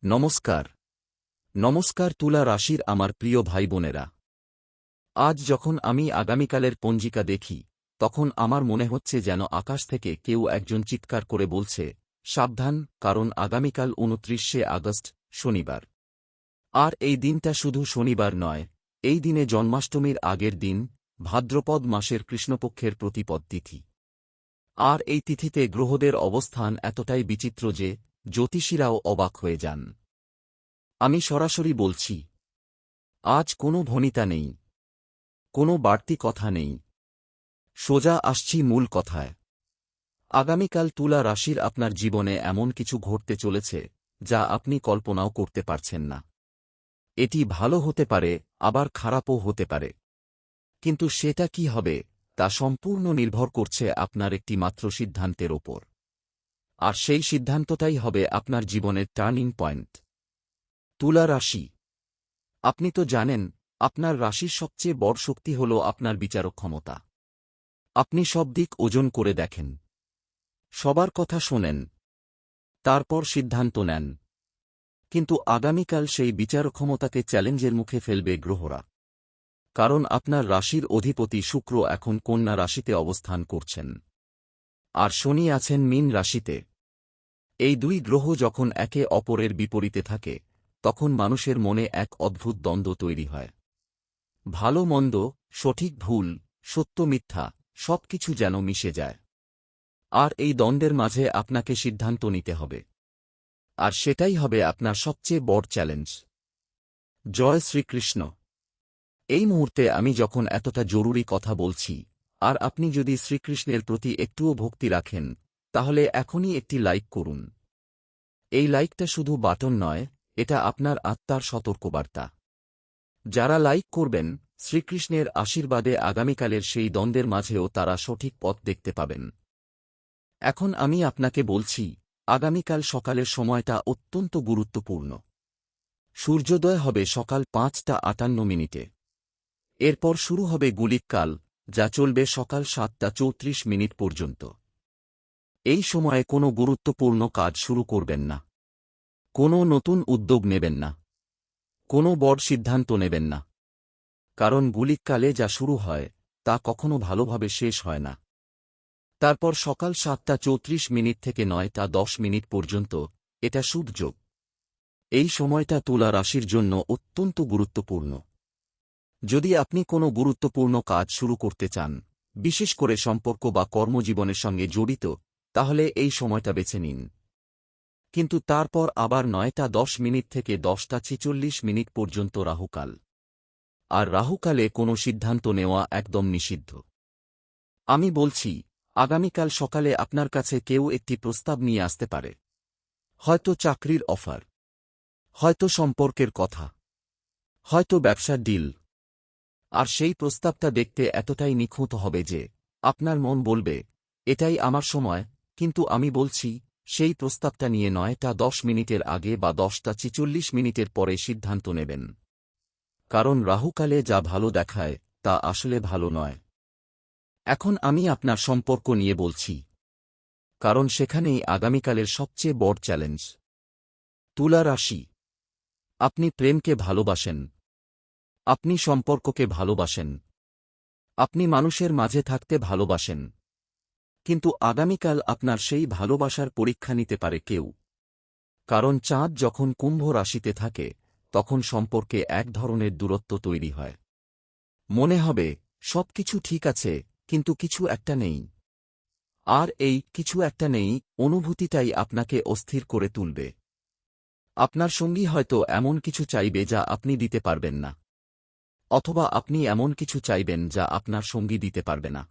নমস্কার। নমস্কার তুলা রাশির আমার প্রিয় ভাই বোনেরা। আজ যখন আমি আগামীকালের পঞ্জিকা দেখি, তখন আমার মনে হচ্ছে যেন আকাশ থেকে কেউ একজন চিৎকার করে বলছে, সাবধান, কারণ আগামীকাল ২৯শে আগস্ট, শনিবার। আর এই দিনটা শুধু শনিবার নয়, এই দিনে জন্মাষ্টমীর আগের দিন, ভাদ্রপদ মাসের কৃষ্ণপক্ষের প্রতিপদ তিথি। আর এই তিথিতে গ্রহদের অবস্থান এতটাই বিচিত্র যে জ্যোতিষীরাও অবাক হয়ে যান। আমি সরাসরি বলছি, আজ কোনো ভনিতা নেই, কোনো বাড়তি কথা নেই, সোজা আসছি মূল কথায়। আগামীকাল তুলা রাশির আপনার জীবনে এমন কিছু ঘটতে চলেছে যা আপনি কল্পনাও করতে পারছেন না। এটি ভালো হতে পারে, আবার খারাপও হতে পারে, কিন্তু সেটা কি হবে তা সম্পূর্ণ নির্ভর করছে আপনার একটি মাত্র সিদ্ধান্তের ওপর। আর সেই সিদ্ধান্তটাই হবে আপনার জীবনের টার্নিং পয়েন্ট। তুলা রাশি, আপনি তো জানেন, আপনার রাশির সবচেয়ে বড় শক্তি হল আপনার বিচারক ক্ষমতা। আপনি সব দিক ওজন করে দেখেন, সবার কথা শোনেন, তারপর সিদ্ধান্ত নেন। কিন্তু আগামীকাল সেই বিচারক ক্ষমতাকে চ্যালেঞ্জের মুখে ফেলবে গ্রহরা। কারণ আপনার রাশির অধিপতি শুক্র এখন কন্যা রাশিতে অবস্থান করছেন, আর শনি আছেন মীন রাশিতে। এই দুই গ্রহ যখন একে অপরের বিপরীতে থাকে, তখন মানুষের মনে এক অদ্ভুত দ্বন্দ্ব তৈরি হয়। ভালো মন্দ, সঠিক ভুল, সত্য মিথ্যা, সবকিছু যেন মিশে যায়। আর এই দ্বন্দ্বের মাঝে আপনাকে সিদ্ধান্ত নিতে হবে। আর সেটাই হবে আপনার সবচেয়ে বড় চ্যালেঞ্জ। জয় শ্রীকৃষ্ণ। এই মুহূর্তে আমি যখন এতটা জরুরি কথা বলছি, আর আপনি যদি শ্রীকৃষ্ণের প্রতি একটুও ভক্তি রাখেন, তাহলে এখনই একটি লাইক করুন। এই লাইকটা শুধু বাটন নয়, এটা আপনার আত্মার সতর্কবার্তা। যারা লাইক করবেন, শ্রীকৃষ্ণের আশীর্বাদে আগামীকালের সেই দ্বন্দ্বের মাঝেও তারা সঠিক পথ দেখতে পাবেন। এখন আমি আপনাকে বলছি, আগামীকাল সকালের সময়টা অত্যন্ত গুরুত্বপূর্ণ। সূর্যোদয় হবে সকাল ৫টা ৫৮ মিনিটে। এরপর শুরু হবে গুলিককাল, যা চলবে সকাল ৭টা ৩৪ মিনিট পর্যন্ত। এই সময়ে কোনো গুরুত্বপূর্ণ কাজ শুরু করবেন না, কোনো নতুন উদ্যোগ নেবেন না, কোনো বড় সিদ্ধান্ত নেবেন না। কারণ গুলিককালে যা শুরু হয় তা কখনো ভালোভাবে শেষ হয় না। তারপর সকাল ৭টা ৩৪ মিনিট থেকে ৯টা ১০ মিনিট পর্যন্ত এটা শুভ যোগ। এই সময়টা তুলা রাশির জন্য অত্যন্ত গুরুত্বপূর্ণ। যদি আপনি কোনো গুরুত্বপূর্ণ কাজ শুরু করতে চান, বিশেষ করে সম্পর্ক বা কর্মজীবনের সঙ্গে জড়িত, তাহলে এই সময়টা বেছে নিন। কিন্তু তারপর আবার ৯টা ১০ মিনিট থেকে ১০টা ৪৬ মিনিট পর্যন্ত রাহুকাল। আর রাহুকালে কোনো সিদ্ধান্ত নেওয়া একদম নিষিদ্ধ। আমি বলছি, আগামীকাল সকালে আপনার কাছে কেউ একটি প্রস্তাব নিয়ে আসতে পারে। হয়তো চাকরির অফার, হয়তো সম্পর্কের কথা, হয়তো ব্যবসার ডিল। আর সেই প্রস্তাবটা দেখতে এতটাই নিখুঁত হবে যে আপনার মন বলবে, এটাই আমার সময়। কিন্তু আমি বলছি, সেই প্রস্তাবটা নিয়ে ৯টা ১০ মিনিটের আগে বা ১০টা ৪৬ মিনিটের পরে সিদ্ধান্ত নেবেন। কারণ রাহুকালে যা ভালো দেখায় তা আসলে ভালো নয়। এখন আমি আপনার সম্পর্ক নিয়ে বলছি, কারণ সেখানেই আগামীকালের সবচেয়ে বড় চ্যালেঞ্জ। তুলা রাশি, আপনি প্রেমকে ভালোবাসেন, আপনি সম্পর্ককে ভালোবাসেন, আপনি মানুষের মাঝে থাকতে ভালোবাসেন। কিন্তু আগামীকাল আপনার সেই ভালোবাসার পরীক্ষা নিতে পারে কেউ। কারণ চাঁদ যখন কুম্ভ রাশিতে থাকে, তখন সম্পর্কে এক ধরনের দূরত্ব তৈরি হয়। মনে হবে সবকিছু ঠিক আছে, কিন্তু কিছু একটা নেই। আর এই কিছু একটা নেই অনুভূতিটাই আপনাকে অস্থির করে তুলবে। আপনার সঙ্গী হয়তো এমন কিছু চাইবে যা আপনি দিতে পারবেন না, অথবা আপনি এমন কিছু চাইবেন যা আপনার সঙ্গী দিতে পারবে না।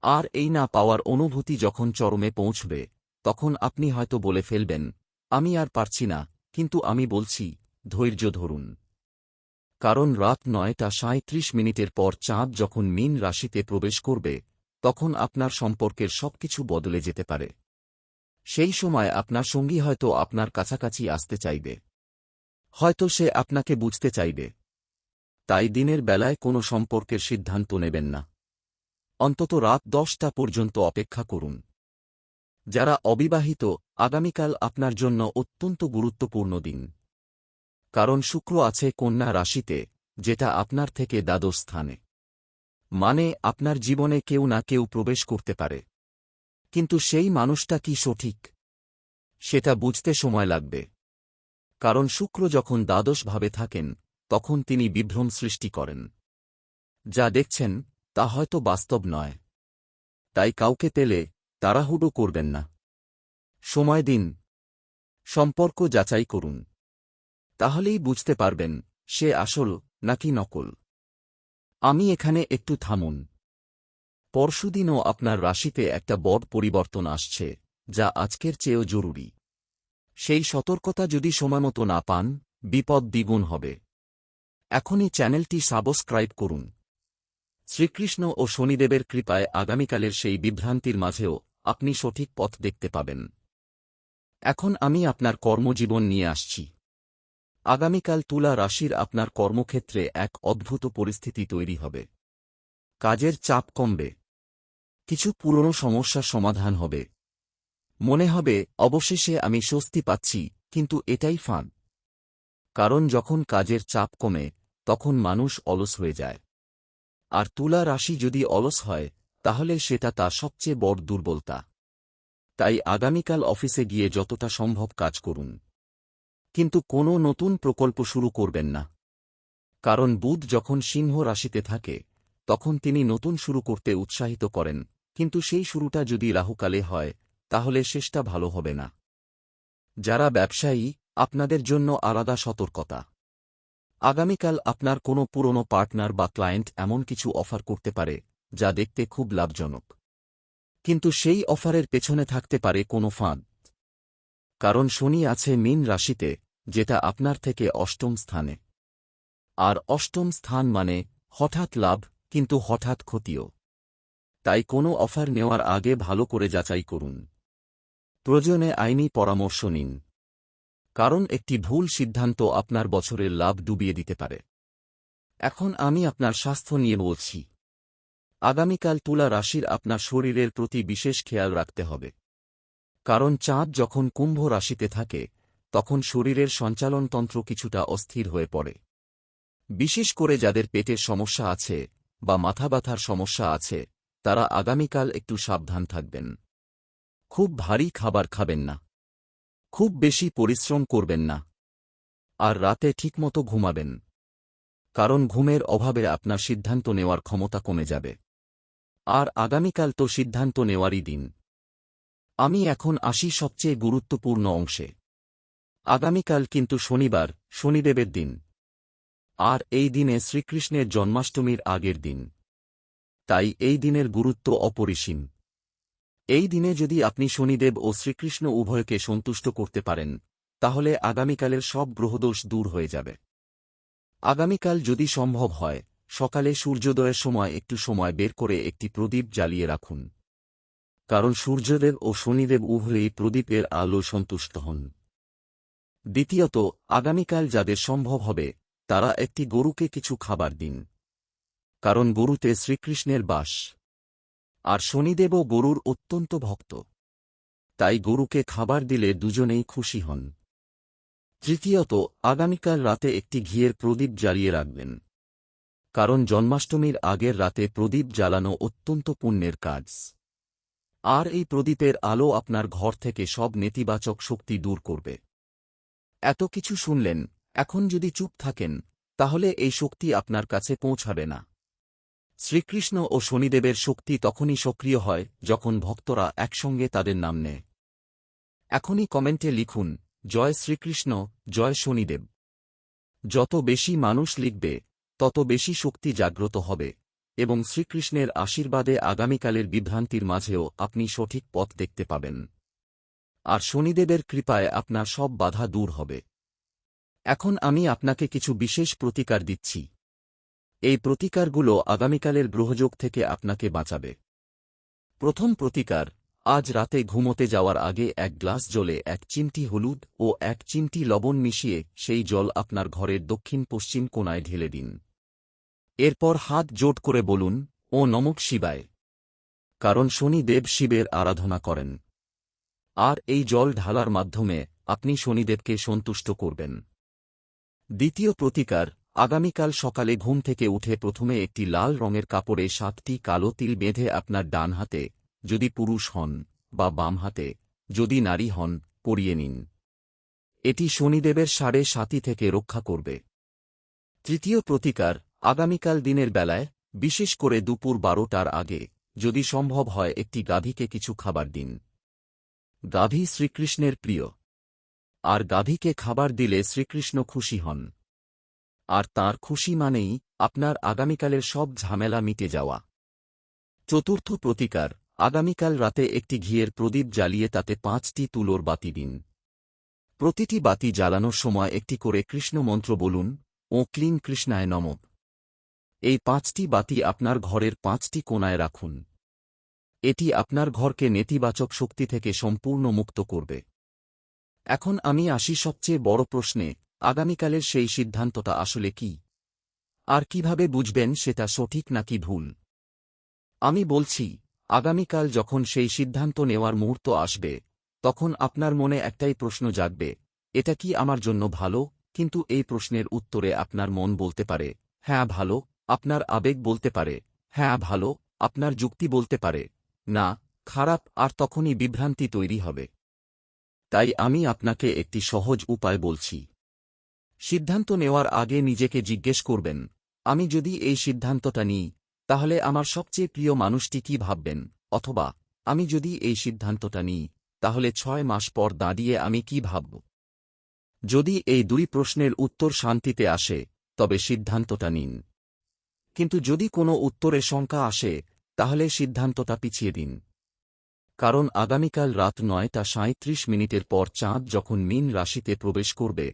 আর এই না পাওয়ার অনুভূতি যখন চরমে পৌঁছবে, তখন আপনি হয়তো বলে ফেলবেন, আমি আর পারছি না। কিন্তু আমি বলছি, ধৈর্য ধরুন। কারণ রাত ৯টা ৩৭ মিনিটের পর চাঁদ যখন মীন রাশিতে প্রবেশ করবে, তখন আপনার সম্পর্কের সবকিছু বদলে যেতে পারে। সেই সময় আপনার সঙ্গী হয়তো আপনার কাছাকাছি আসতে চাইবে, হয়তো সে আপনাকে বুঝতে চাইবে। তাই দিনের বেলায় কোনো সম্পর্কের সিদ্ধান্ত নেবেন না। অন্তত রাত ১০টা পর্যন্ত অপেক্ষা করুন। যারা অবিবাহিত, আগামীকাল আপনার জন্য অত্যন্ত গুরুত্বপূর্ণ দিন। কারণ শুক্র আছে কন্যা রাশিতে, যেটা আপনার থেকে দ্বাদশ স্থানে। মানে আপনার জীবনে কেউ না কেউ প্রবেশ করতে পারে, কিন্তু সেই মানুষটা কি সঠিক, সেটা বুঝতে সময় লাগবে। কারণ শুক্র যখন দ্বাদশভাবে থাকেন, তখন তিনি বিভ্রম সৃষ্টি করেন। যা দেখছেন তা হয়তো বাস্তব নয়। তাই কাউকে পেলে তাড়াহুড়ো করবেন না। সময় দিন, সম্পর্ক যাচাই করুন। তাহলেই বুঝতে পারবেন সে আসল নাকি নকল। আমি এখানে একটু থামুন। পরশুদিনও আপনার রাশিতে একটা বড় পরিবর্তন আসছে, যা আজকের চেয়েও জরুরি। সেই সতর্কতা যদি সময়মতো না পান, বিপদ দ্বিগুণ হবে। এখনই চ্যানেলটি সাবস্ক্রাইব করুন। শ্রীকৃষ্ণ ও শনিদেবের কৃপায় আগামীকালের সেই বিভ্রান্তির মাঝেও আপনি সঠিক পথ দেখতে পাবেন। এখন আমি আপনার কর্মজীবন নিয়ে আসছি। আগামীকাল তুলা রাশির আপনার কর্মক্ষেত্রে এক অদ্ভুত পরিস্থিতি তৈরি হবে। কাজের চাপ কমবে, কিছু পুরনো সমস্যার সমাধান হবে। মনে হবে অবশেষে আমি স্বস্তি পাচ্ছি, কিন্তু এটাই ফাঁদ। কারণ যখন কাজের চাপ কমে, তখন মানুষ অলস হয়ে যায়। আর তুলা রাশি যদি অলস হয়, তাহলে সেটা তার সবচেয়ে বড় দুর্বলতা। তাই আগামীকাল অফিসে গিয়ে যতটা সম্ভব কাজ করুন, কিন্তু কোনো নতুন প্রকল্প শুরু করবেন না। কারণ বুধ যখন সিংহ রাশিতে থাকে, তখন তিনি নতুন শুরু করতে উৎসাহিত করেন, কিন্তু সেই শুরুটা যদি রাহুকালে হয়, তাহলে শেষটা ভালো হবে না। যারা ব্যবসায়ী, আপনাদের জন্য আলাদা সতর্কতা। আগামীকাল আপনার কোনো পুরনো পার্টনার বা ক্লায়েন্ট এমন কিছু অফার করতে পারে, যা দেখতে খুব লাভজনক। কিন্তু সেই অফারের পেছনে থাকতে পারে কোনো ফাঁদ। কারণ শনি আছে মীন রাশিতে, যেটা আপনার থেকে অষ্টম স্থানে। আর অষ্টম স্থান মানে হঠাৎ লাভ, কিন্তু হঠাৎ ক্ষতিও। তাই কোনো অফার নেওয়ার আগে ভালো করে যাচাই করুন। প্রয়োজনে আইনি পরামর্শ নিন। কারণ একটি ভুল সিদ্ধান্ত আপনার বছরের লাভ ডুবিয়ে দিতে পারে। এখন আমি আপনার স্বাস্থ্য নিয়ে বলছি। আগামীকাল তুলা রাশির আপনার শরীরের প্রতি বিশেষ খেয়াল রাখতে হবে। কারণ চাঁদ যখন কুম্ভ রাশিতে থাকে, তখন শরীরের সঞ্চালনতন্ত্র কিছুটা অস্থির হয়ে পড়ে। বিশেষ করে যাদের পেটের সমস্যা আছে বা মাথা ব্যথার সমস্যা আছে, তারা আগামীকাল একটু সাবধান থাকবেন। খুব ভারী খাবার খাবেন না, খুব বেশি পরিশ্রম করবেন না, আর রাতে ঠিকমতো ঘুমাবেন। কারণ ঘুমের অভাবে আপনার সিদ্ধান্ত নেওয়ার ক্ষমতা কমে যাবে। আর আগামীকাল তো সিদ্ধান্ত নেওয়ারই দিন। আমি এখন আসি সবচেয়ে গুরুত্বপূর্ণ অংশে। আগামীকাল কিন্তু শনিবার, শনিদেবের দিন। আর এই দিনে শ্রীকৃষ্ণের জন্মাষ্টমীর আগের দিন। তাই এই দিনের গুরুত্ব অপরিসীম। এই দিনে যদি আপনি শনিদেব ও শ্রীকৃষ্ণ উভয়কে সন্তুষ্ট করতে পারেন, তাহলে আগামীকালের সব গ্রহদোষ দূর হয়ে যাবে। আগামীকাল যদি সম্ভব হয়, সকালে সূর্যোদয়ের সময় একটু সময় বের করে একটি প্রদীপ জ্বালিয়ে রাখুন। কারণ সূর্যদেব ও শনিদেব উভয়ই প্রদীপের আলো সন্তুষ্ট হন। দ্বিতীয়ত, আগামীকাল যাদের সম্ভব হবে, তারা একটি গরুকে কিছু খাবার দিন। কারণ গরুতে শ্রীকৃষ্ণের বাস। আর শনিদেবও গরুর অত্যন্ত ভক্ত। তাই গরুকে খাবার দিলে দুজনেই খুশি হন। তৃতীয়ত, আগামীকাল রাতে একটি ঘিয়ের প্রদীপ জ্বালিয়ে রাখবেন। কারণ জন্মাষ্টমীর আগের রাতে প্রদীপ জ্বালানো অত্যন্ত পুণ্যের কাজ। আর এই প্রদীপের আলো আপনার ঘর থেকে সব নেতিবাচক শক্তি দূর করবে। এত কিছু শুনলেন, এখন যদি চুপ থাকেন, তাহলে এই শক্তি আপনার কাছে পৌঁছাবে না। শ্রীকৃষ্ণ ও শনিদেবের শক্তি তখনই সক্রিয় হয় যখন ভক্তরা একসঙ্গে তাদের নাম নেয়। এখনই কমেন্টে লিখুন, জয় শ্রীকৃষ্ণ, জয় শনিদেব। যত বেশি মানুষ লিখবে, তত বেশি শক্তি জাগ্রত হবে, এবং শ্রীকৃষ্ণের আশীর্বাদে আগামীকালের বিভ্রান্তির মাঝেও আপনি সঠিক পথ দেখতে পাবেন। আর শনিদেবের কৃপায় আপনার সব বাধা দূর হবে। এখন আমি আপনাকে কিছু বিশেষ প্রতিকার দিচ্ছি। এই প্রতিকারগুলো আগামীকালের গ্রহযোগ থেকে আপনাকে বাঁচাবে। প্রথম প্রতিকার, আজ রাতে ঘুমোতে যাওয়ার আগে এক গ্লাস জলে 1 চিমটি হলুদ ও 1 চিমটি লবণ মিশিয়ে সেই জল আপনার ঘরের দক্ষিণ পশ্চিম কোণায় ঢেলে দিন। এরপর হাত জোট করে বলুন, ও নমঃ শিবায়। কারণ শনি দেব শিবের আরাধনা করেন। আর এই জল ঢালার মাধ্যমে আপনি শনিদেবকে সন্তুষ্ট করবেন। দ্বিতীয় প্রতিকার, আগামীকাল সকালে ঘুম থেকে উঠে প্রথমে একটি লাল রঙের কাপড়ে 7টি কালো তিল বেঁধে আপনার ডান হাতে, যদি পুরুষ হন, বা বাম হাতে, যদি নারী হন, পরিয়ে নিন। এটি শনিদেবের 7.5 থেকে রক্ষা করবে। তৃতীয় প্রতিকার, আগামীকাল দিনের বেলায়, বিশেষ করে দুপুর 12টার আগে, যদি সম্ভব হয় একটি গাভীকে কিছু খাবার দিন। গাভী শ্রীকৃষ্ণের প্রিয়, আর গাভীকে খাবার দিলে শ্রীকৃষ্ণ খুশি হন। আর তাঁর খুশি মানেই আপনার আগামীকালের সব ঝামেলা মিটে যাওয়া। চতুর্থ প্রতিকার, আগামীকাল রাতে একটি ঘিয়ের প্রদীপ জ্বালিয়ে তাতে 5টি তুলোর বাতি দিন। প্রতিটি বাতি জ্বালানোর সময় একটি করে কৃষ্ণ মন্ত্র বলুন, ও ক্লিং কৃষ্ণায় নমঃ। এই 5টি বাতি আপনার ঘরের 5টি কোণায় রাখুন। এটি আপনার ঘরকে নেতিবাচক শক্তি থেকে সম্পূর্ণ মুক্ত করবে। এখন আমি আসি সবচেয়ে বড় প্রশ্নে, আগামীকালের সেই সিদ্ধান্তটা আসলে কি? আর কিভাবে বুঝবেন সেটা সঠিক নাকি ভুল? আমি বলছি, আগামীকাল যখন সেই সিদ্ধান্ত নেওয়ার মুহূর্ত আসবে, তখন আপনার মনে একটাই প্রশ্ন জাগবে, এটা কি আমার জন্য ভালো? কিন্তু এই প্রশ্নের উত্তরে আপনার মন বলতে পারে, হ্যাঁ ভালো, আপনার আবেগ বলতে পারে, হ্যাঁ ভালো, আপনার যুক্তি বলতে পারে, না, খারাপ, আর তখনই বিভ্রান্তি তৈরি হবে। তাই আমি আপনাকে একটি সহজ উপায় বলছি। সিদ্ধান্ত নেওয়ার আগে নিজেকে জিজ্ঞেস করবেন, আমি যদি এই সিদ্ধান্তটা নিই, তাহলে আমার সবচেয়ে প্রিয় মানুষটি কি ভাববেন? অথবা, আমি যদি এই সিদ্ধান্তটা নিই, তাহলে 6 মাস পর দাঁড়িয়ে আমি কি ভাবব? যদি এই 2 প্রশ্নের উত্তর শান্তিতে আসে, তবে সিদ্ধান্তটা নিন। কিন্তু যদি কোনো উত্তরে শঙ্কা আসে, তাহলে সিদ্ধান্তটা পিছিয়ে দিন। কারণ আগামীকাল রাত 9:37 পর চাঁদ যখন মীন রাশিতে প্রবেশ করবে,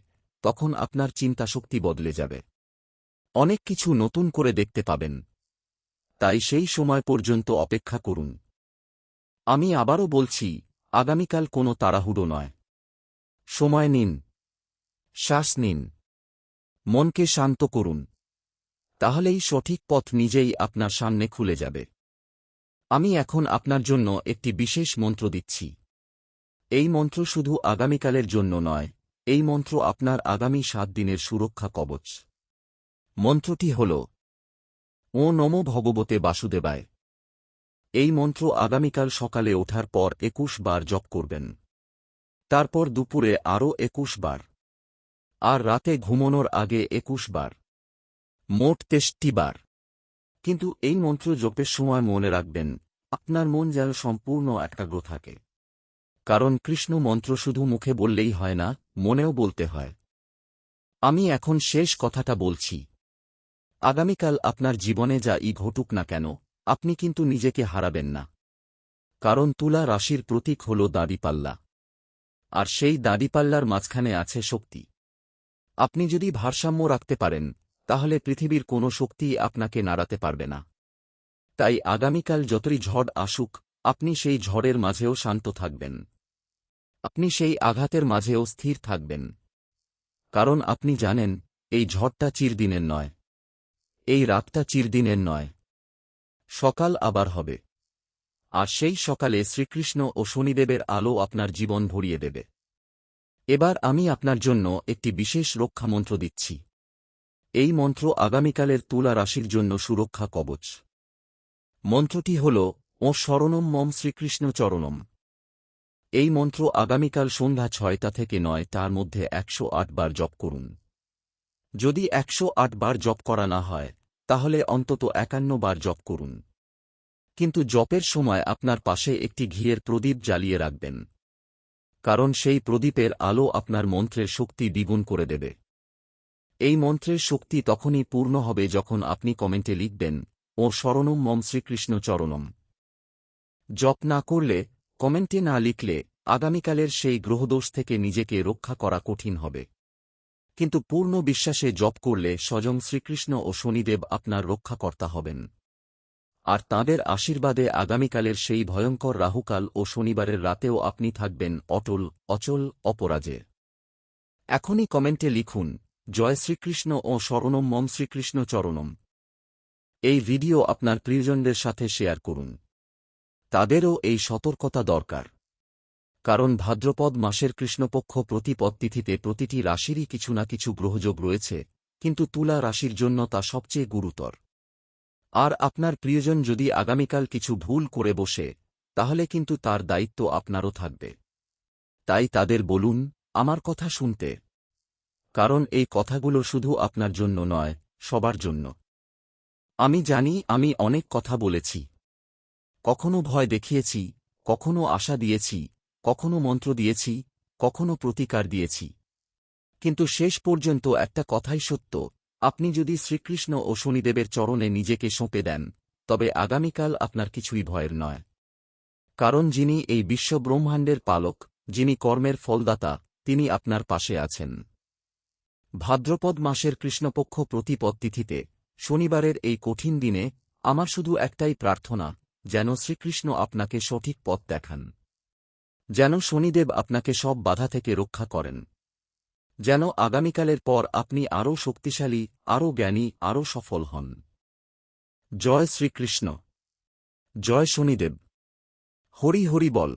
তখন আপনার চিন্তাশক্তি বদলে যাবে। অনেক কিছু নতুন করে দেখতে পাবেন। তাই সেই সময় পর্যন্ত অপেক্ষা করুন। আমি আবারও বলছি, আগামীকাল কোনো তাড়াহুড়ো নয়। সময় নিন, শ্বাস নিন, মনকে শান্ত করুন। তাহলেই সঠিক পথ নিজেই আপনার সামনে খুলে যাবে। আমি এখন আপনার জন্য একটি বিশেষ মন্ত্র দিচ্ছি। এই মন্ত্র শুধু আগামীকালের জন্য নয়, এই মন্ত্র আপনার আগামী 7 দিনের সুরক্ষা কবচ। মন্ত্রটি হল, ও নমো ভগবতে বাসুদেবায়। এই মন্ত্র আগামীকাল সকালে ওঠার পর 21 বার জপ করবেন। তারপর দুপুরে আরও 21 বার। আর রাতে ঘুমানোর আগে 21 বার। মোট 23 বার। কিন্তু এই মন্ত্র জপের সময় মনে রাখবেন, আপনার মন যেন সম্পূর্ণ একাগ্র থাকে। কারণ কৃষ্ণ মন্ত্র শুধু মুখে বললেই হয় না, মনেও বলতে হয়। আমি এখন শেষ কথাটা বলছি। আগামীকাল আপনার জীবনে যা-ই ঘটুক না কেন, আপনি কিন্তু নিজেকে হারাবেন না। কারণ তুলা রাশির প্রতীক হল দাঁড়িপাল্লা। আর সেই দাঁড়িপাল্লার মাঝখানে আছে শক্তি। আপনি যদি ভারসাম্য রাখতে পারেন, তাহলে পৃথিবীর কোনো শক্তিই আপনাকে নাড়াতে পারবে না। তাই আগামীকাল যতই ঝড় আসুক, আপনি সেই ঝড়ের মাঝেও শান্ত থাকবেন। আপনি সেই আঘাতের মাঝেও স্থির থাকবেন। কারণ আপনি জানেন, এই ঝড়টা চিরদিনের নয়। এই রাতটা চিরদিনের নয়। সকাল আবার হবে। আর সেই সকালে শ্রীকৃষ্ণ ও শনিদেবের আলো আপনার জীবন ভরিয়ে দেবে। এবার আমি আপনার জন্য একটি বিশেষ রক্ষা মন্ত্র দিচ্ছি। এই মন্ত্র আগামীকালের তুলা রাশির জন্য সুরক্ষা কবচ। মন্ত্রটি হল, ও শরণম মম শ্রীকৃষ্ণ চরণম। এই মন্ত্র আগামীকাল সন্ধ্যা 6টা থেকে 9টার মধ্যে 108 বার জপ করুন। যদি 108 বার জপ করা না হয়, তাহলে অন্তত 51 বার জপ করুন। কিন্তু জপের সময় আপনার পাশে একটি ঘিয়ের প্রদীপ জ্বালিয়ে রাখবেন। কারণ সেই প্রদীপের আলো আপনার মন্ত্রের শক্তি দ্বিগুণ করে দেবে। এই মন্ত্রের শক্তি তখনই পূর্ণ হবে যখন আপনি কমেন্টে লিখবেন, ও শরণম মম শ্রীকৃষ্ণ চরণম। জপ না করলে, কমেন্টে না লিখলে, আগামীকালের সেই গ্রহদোষ থেকে নিজেকে রক্ষা করা কঠিন হবে। কিন্তু পূর্ণ বিশ্বাসে জপ করলে স্বয়ং শ্রীকৃষ্ণ ও শনিদেব আপনার রক্ষাকর্তা হবেন। আর তাঁদের আশীর্বাদে আগামীকালের সেই ভয়ঙ্কর রাহুকাল ও শনিবারের রাতেও আপনি থাকবেন অটল, অচল, অপরাজেয়। এখনই কমেন্টে লিখুন, জয় শ্রীকৃষ্ণ ও শরণম মম শ্রীকৃষ্ণ চরণম। এই ভিডিও আপনার প্রিয়জনদের সাথে শেয়ার করুন। তাদেরও এই সতর্কতা দরকার। কারণ ভাদ্রপদ মাসের কৃষ্ণপক্ষ প্রতিপদ তিথিতে প্রতিটি রাশিরই কিছু না কিছু গ্রহযোগ রয়েছে, কিন্তু তুলা রাশির জন্য তা সবচেয়ে গুরুতর। আর আপনার প্রিয়জন যদি আগামীকাল কিছু ভুল করে বসে, তাহলে কিন্তু তার দায়িত্ব আপনারও থাকবে। তাই তাদের বলুন, আমার কথা শুনতে। কারণ এই কথাগুলো শুধু আপনার জন্য নয়, সবার জন্য। আমি জানি আমি অনেক কথা বলেছি। কখনো ভয় দেখিয়েছি, কখনো আশা দিয়েছি, কখনো মন্ত্র দিয়েছি, কখনো প্রতিকার দিয়েছি। কিন্তু শেষ পর্যন্ত একটা কথাই সত্য, আপনি যদি শ্রীকৃষ্ণ ও শনিদেবের চরণে নিজেকে সঁপে দেন, তবে আগামীকাল আপনার কিছুই ভয়ের নয়। কারণ যিনি এই বিশ্বব্রহ্মাণ্ডের পালক, যিনি কর্মের ফলদাতা, তিনি আপনার পাশে আছেন। ভাদ্রপদ মাসের কৃষ্ণপক্ষ প্রতিপদ তিথিতে শনিবারের এই কঠিন দিনে আমার শুধু একটাই প্রার্থনা, যেন শ্রীকৃষ্ণ আপনাকে সঠিক পথ দেখান, যেন শনিদেব আপনাকে সব বাধা থেকে রক্ষা করেন, যেন আগামীকালের পর আপনি আরও শক্তিশালী, আরও জ্ঞানী, আরও সফল হন। জয় শ্রীকৃষ্ণ। জয় শনিদেব। হরি হরি বল।